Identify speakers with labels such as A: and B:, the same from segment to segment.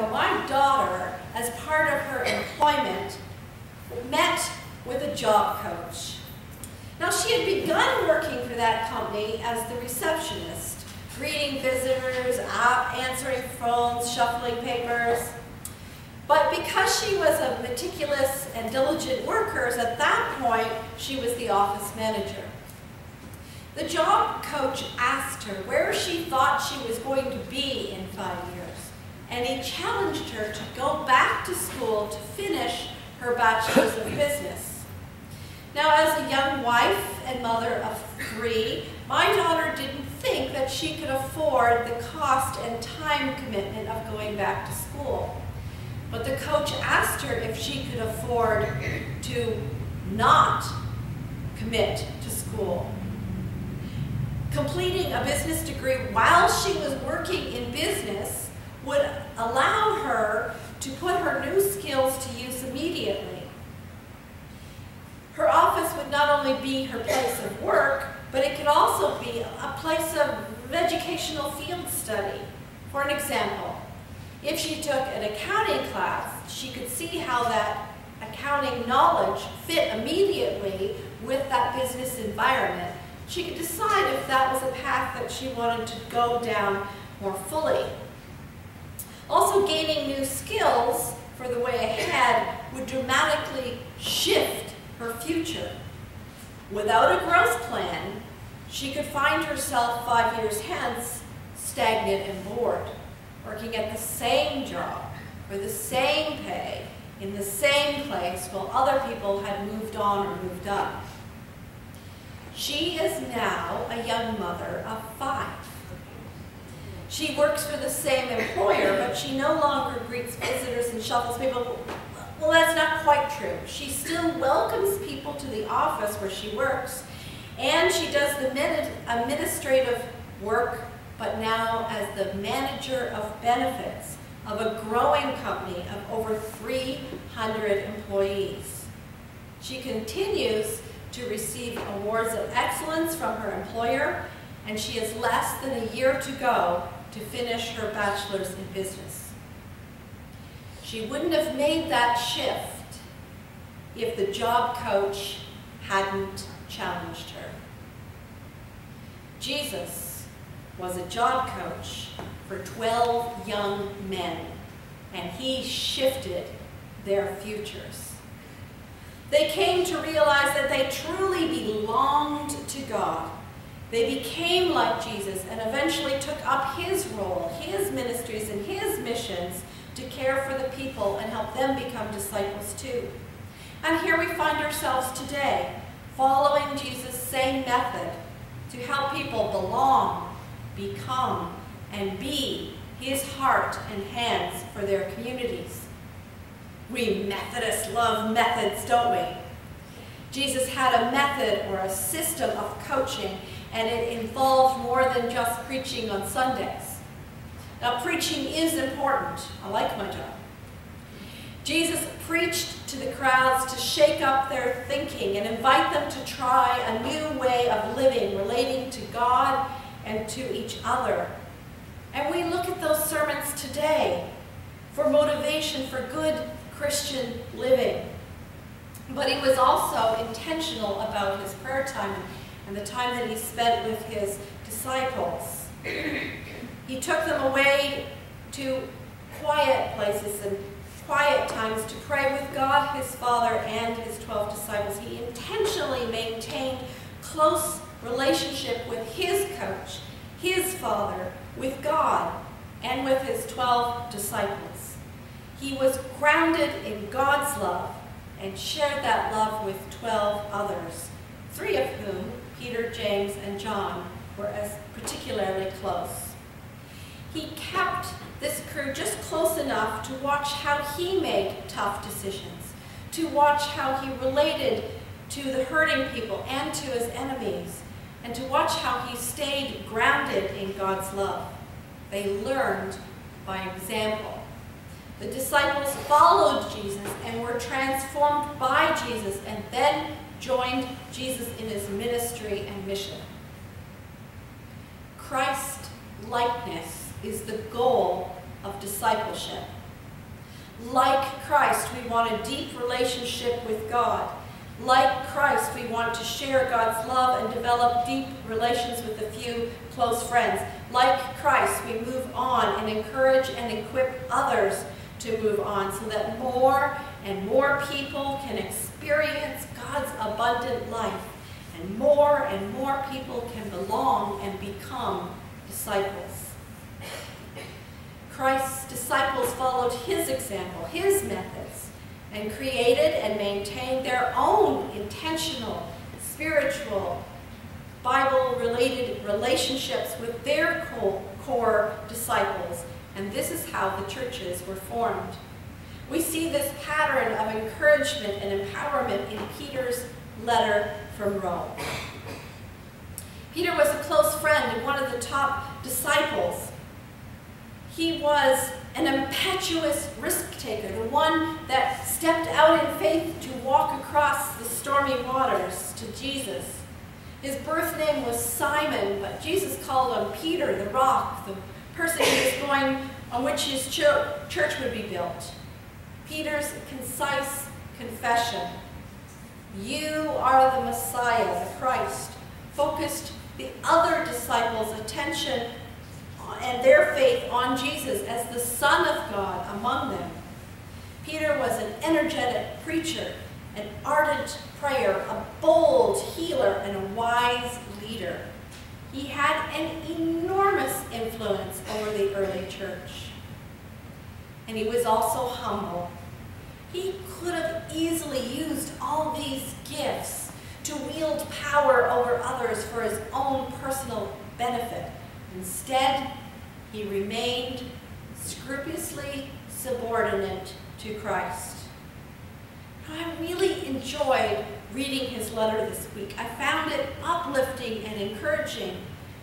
A: ago, my daughter, as part of her employment, met with a job coach. Now, she had begun working for that company as the receptionist, greeting visitors, answering phones, shuffling papers. But because she was a meticulous and diligent worker, at that point, she was the office manager. The job coach asked her where she thought she was going to be in 5 years, and he challenged her to go back to school to finish her bachelor's of business. Now, as a young wife and mother of 3, my daughter didn't think that she could afford the cost and time commitment of going back to school. But the coach asked her if she could afford to not commit to school. Completing a business degree while she was working in business would allow her to put her new skills to use immediately. Her office would not only be her place of work, but it could also be a place of educational field study. For an example, if she took an accounting class, she could see how that accounting knowledge fit immediately with that business environment. She could decide if that was a path that she wanted to go down more fully. Also, gaining new skills for the way ahead would dramatically shift her future. Without a growth plan, she could find herself 5 years hence stagnant and bored, working at the same job, for the same pay, in the same place, while other people had moved on or moved up. She is now a young mother of 5. She works for the same employer, but she no longer greets visitors and shuffles people. Well, that's not quite true. She still welcomes people to the office where she works, and she does the administrative work, but now as the manager of benefits of a growing company of over 300 employees. She continues to receive awards of excellence from her employer, and she has less than a year to go to finish her bachelor's in business. She wouldn't have made that shift if the job coach hadn't challenged her. Jesus was a job coach for 12 young men, and he shifted their futures. They came to realize that they truly belonged to God. They became like Jesus and eventually took up his role, his ministries, and his missions to care for the people and help them become disciples too. And here we find ourselves today, following Jesus' same method to help people belong, become, and be his heart and hands for their communities. We Methodists love methods, don't we? Jesus had a method or a system of coaching, and it involved more than just preaching on Sundays. Now, preaching is important. I like my job. Jesus preached to the crowds to shake up their thinking and invite them to try a new way of living, relating to God and to each other. And we look at those sermons today for motivation for good Christian living. But he was also intentional about his prayer time and the time that he spent with his disciples. He took them away to quiet places and quiet times to pray with God, his Father, and his 12 disciples. He intentionally maintained close relationship with his coach, his Father, with God, and with his 12 disciples. He was grounded in God's love and shared that love with 12 others, 3 of whom, Peter, James, and John, were as particularly close. He kept this crew just close enough to watch how he made tough decisions, to watch how he related to the hurting people and to his enemies, and to watch how he stayed grounded in God's love. They learned by example. The disciples followed Jesus and were transformed by Jesus, and then joined Jesus in his ministry and mission. Christ-likeness is the goal of discipleship. Like Christ, we want a deep relationship with God. Like Christ, we want to share God's love and develop deep relations with a few close friends. Like Christ, we move on and encourage and equip others to move on so that more and more people can experience God's abundant life, and more people can belong and become disciples. Christ's disciples followed his example, his methods, and created and maintained their own intentional, spiritual, Bible-related relationships with their core disciples. And this is how the churches were formed. We see this pattern of encouragement and empowerment in Peter's letter from Rome. Peter was a close friend and one of the top disciples. He was an impetuous risk-taker, the one that stepped out in faith to walk across the stormy waters to Jesus. His birth name was Simon, but Jesus called him Peter, the rock, the person on which his church would be built. Peter's concise confession, "You are the Messiah, the Christ," focused the other disciples' attention and their faith on Jesus as the Son of God among them. Peter was an energetic preacher, an ardent prayer, a bold healer, and a wise leader. He had an enormous influence over the early church. And he was also humble. He could have easily used all these gifts to wield power over others for his own personal benefit. Instead, he remained scrupulously subordinate to Christ. I really enjoyed reading his letter this week. I found it uplifting and encouraging,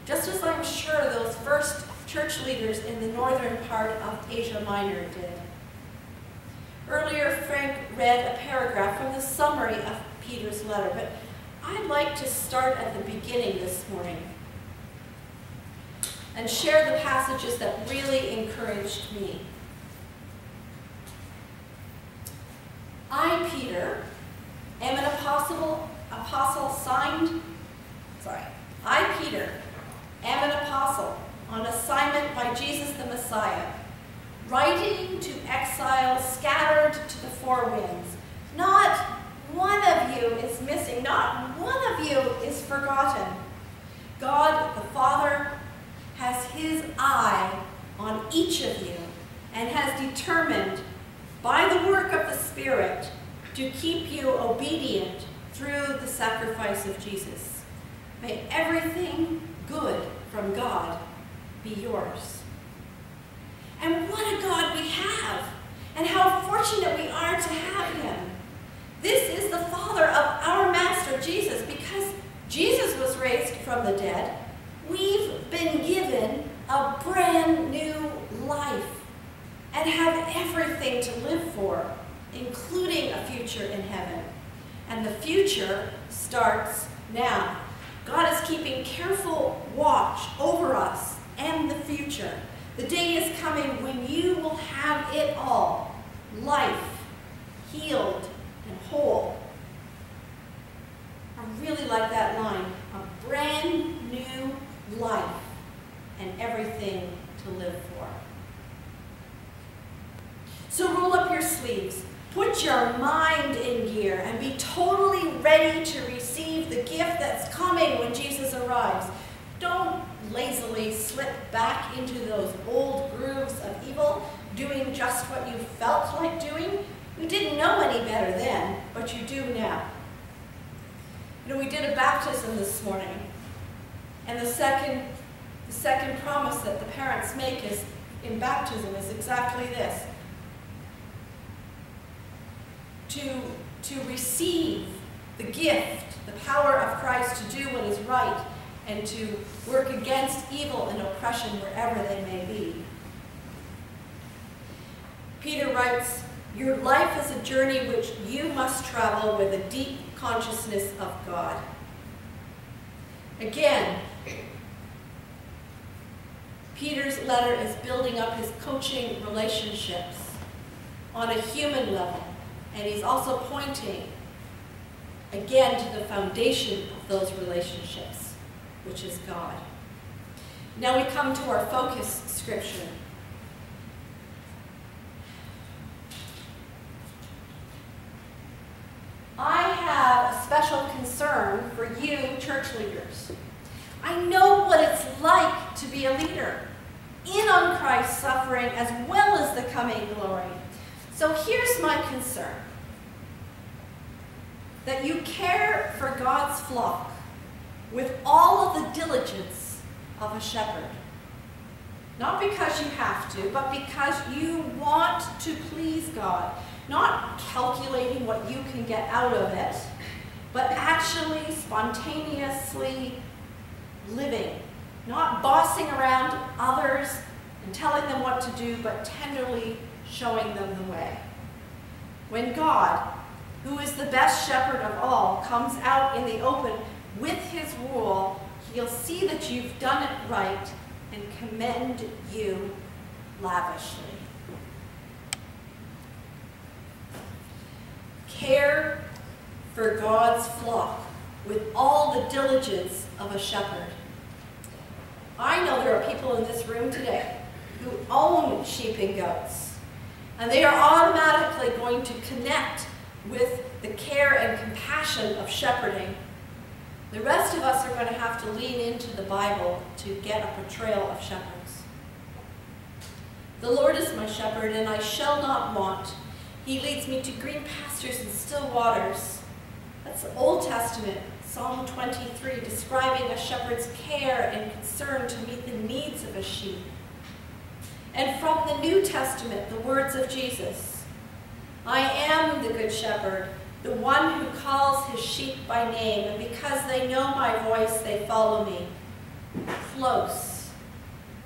A: just as I'm sure those first church leaders in the northern part of Asia Minor did. Earlier, Frank read a paragraph from the summary of Peter's letter, but I'd like to start at the beginning this morning and share the passages that really encouraged me. I, Peter, am an apostle on assignment by Jesus the Messiah, writing to exiles scattered to the four winds. Not one of you is missing, not one of you is forgotten. God the Father has his eye on each of you and has determined by the work of the Spirit to keep you obedient through the sacrifice of Jesus. May everything good from God be yours. And what a God we have, and how fortunate we are to have him. This is the Father of our Master Jesus. Because Jesus was raised from the dead, we've been given a brand new life and have everything to live for, including a future in heaven. And the future starts now. God is keeping careful watch over us and the future. The day is coming when you will have it all: life, healed and whole. I really like that line, a brand new life and everything to live for. So roll up your sleeves, put your mind in gear, and be totally ready to receive the gift that's coming when Jesus arrives. Don't lazily slip back into those old grooves of evil, doing just what you felt like doing. You didn't know any better then, but you do now. You know, we did a baptism this morning, and the second promise that the parents make is in baptism is exactly this: to receive the gift, the power of Christ to do what is right and to work against evil and oppression wherever they may be. Peter writes, "Your life is a journey which you must travel with a deep consciousness of God." Again, Peter's letter is building up his coaching relationships on a human level, and he's also pointing again to the foundation of those relationships, which is God. Now we come to our focus scripture. I have a special concern for you, church leaders. I know what it's like to be a leader, in on Christ's suffering as well as the coming glory. So here's my concern: that you care for God's flock with all of the diligence of a shepherd. Not because you have to, but because you want to please God. Not calculating what you can get out of it, but actually spontaneously living. Not bossing around others and telling them what to do, but tenderly showing them the way. When God, who is the best shepherd of all, comes out in the open with his rule, he'll see that you've done it right and commend you lavishly. Care for God's flock with all the diligence of a shepherd. I know there are people in this room today who own sheep and goats, and they are automatically going to connect with the care and compassion of shepherding. The rest of us are going to have to lean into the Bible to get a portrayal of shepherds. The Lord is my shepherd, and I shall not want. He leads me to green pastures and still waters. That's the Old Testament, Psalm 23, describing a shepherd's care and concern to meet the needs of a sheep. And from the New Testament, the words of Jesus: I am the good shepherd, the one who calls his sheep by name, and because they know my voice, they follow me. Close,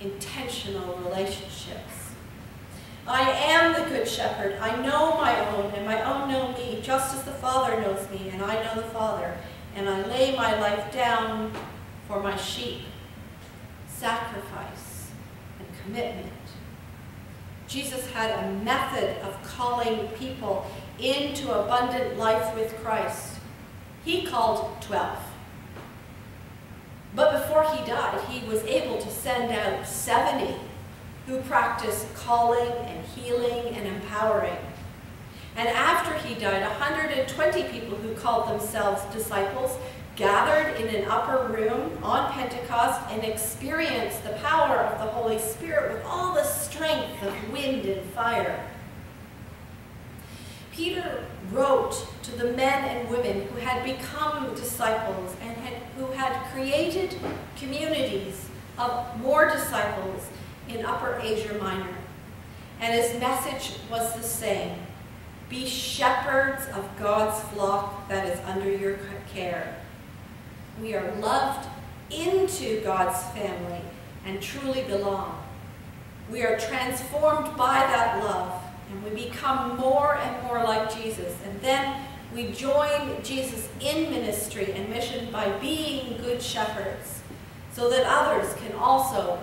A: intentional relationships. I am the good shepherd. I know my own, and my own know me, just as the Father knows me, and I know the Father, and I lay my life down for my sheep. Sacrifice and commitment. Jesus had a method of calling people into abundant life with Christ. He called 12. But before he died, he was able to send out 70 who practiced calling and healing and empowering. And after he died, 120 people who called themselves disciples gathered in an upper room on Pentecost and experienced the power of the Holy Spirit with all the strength of wind and fire. Peter wrote to the men and women who had become disciples and who had created communities of more disciples in Upper Asia Minor. And his message was the same: be shepherds of God's flock that is under your care. We are loved into God's family and truly belong. We are transformed by that love, and we become more and more like Jesus. And then we join Jesus in ministry and mission by being good shepherds, so that others can also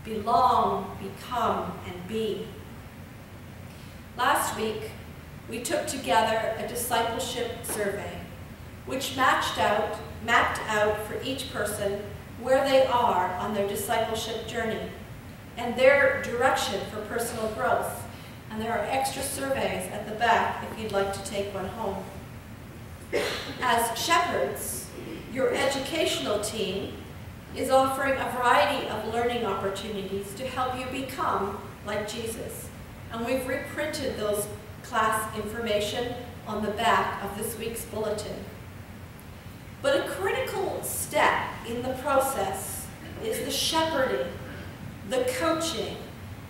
A: belong, become, and be. Last week, we took together a discipleship survey, which mapped out for each person where they are on their discipleship journey and their direction for personal growth. And there are extra surveys at the back if you'd like to take one home. As shepherds, your educational team is offering a variety of learning opportunities to help you become like Jesus. And we've reprinted those class information on the back of this week's bulletin. But a critical step in the process is the shepherding, the coaching,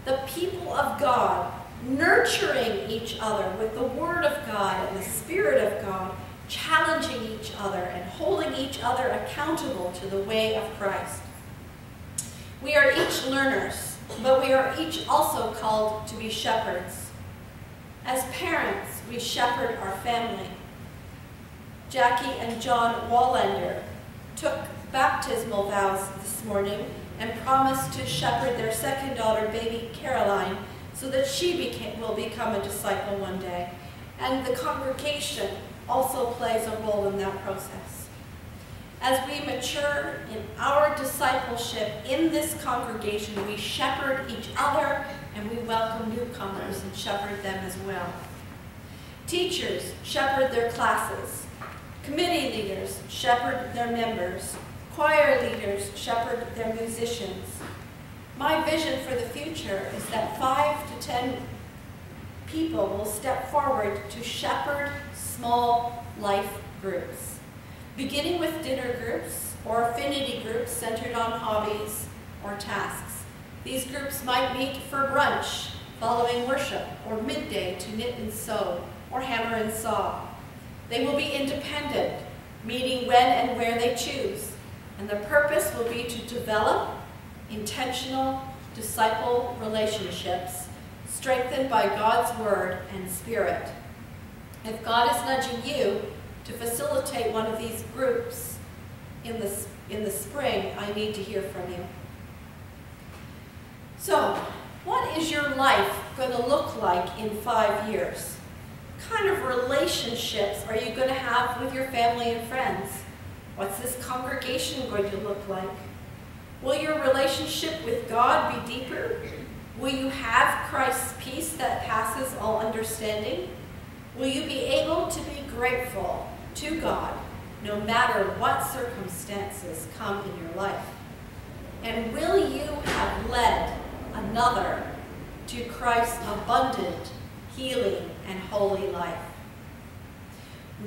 A: the people of God, nurturing each other with the Word of God and the Spirit of God, challenging each other and holding each other accountable to the way of Christ. We are each learners, but we are each also called to be shepherds. As parents, we shepherd our family. Jackie and John Wallander took baptismal vows this morning and promised to shepherd their second daughter, baby Caroline, so that she will become a disciple one day. And the congregation also plays a role in that process. As we mature in our discipleship in this congregation, we shepherd each other and we welcome newcomers and shepherd them as well. Teachers shepherd their classes. Committee leaders shepherd their members. Choir leaders shepherd their musicians. My vision for the future is that 5 to 10 people will step forward to shepherd small life groups, beginning with dinner groups or affinity groups centered on hobbies or tasks. These groups might meet for brunch following worship, or midday to knit and sew, or hammer and saw. They will be independent, meeting when and where they choose, and the purpose will be to develop intentional disciple relationships strengthened by God's Word and Spirit. If God is nudging you to facilitate one of these groups in the spring, I need to hear from you. So, what is your life going to look like in 5 years? What kind of relationships are you going to have with your family and friends? What's this congregation going to look like? Will your relationship with God be deeper? Will you have Christ's peace that passes all understanding? Will you be able to be grateful to God no matter what circumstances come in your life? And will you have led another to Christ's abundant, healing, and holy life?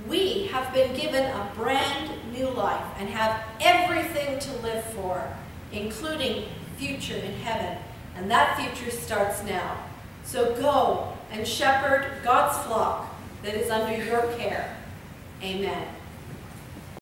A: We have been given a brand new life and have everything to live for, including future in heaven. And that future starts now. So go and shepherd God's flock that is under your care. Amen.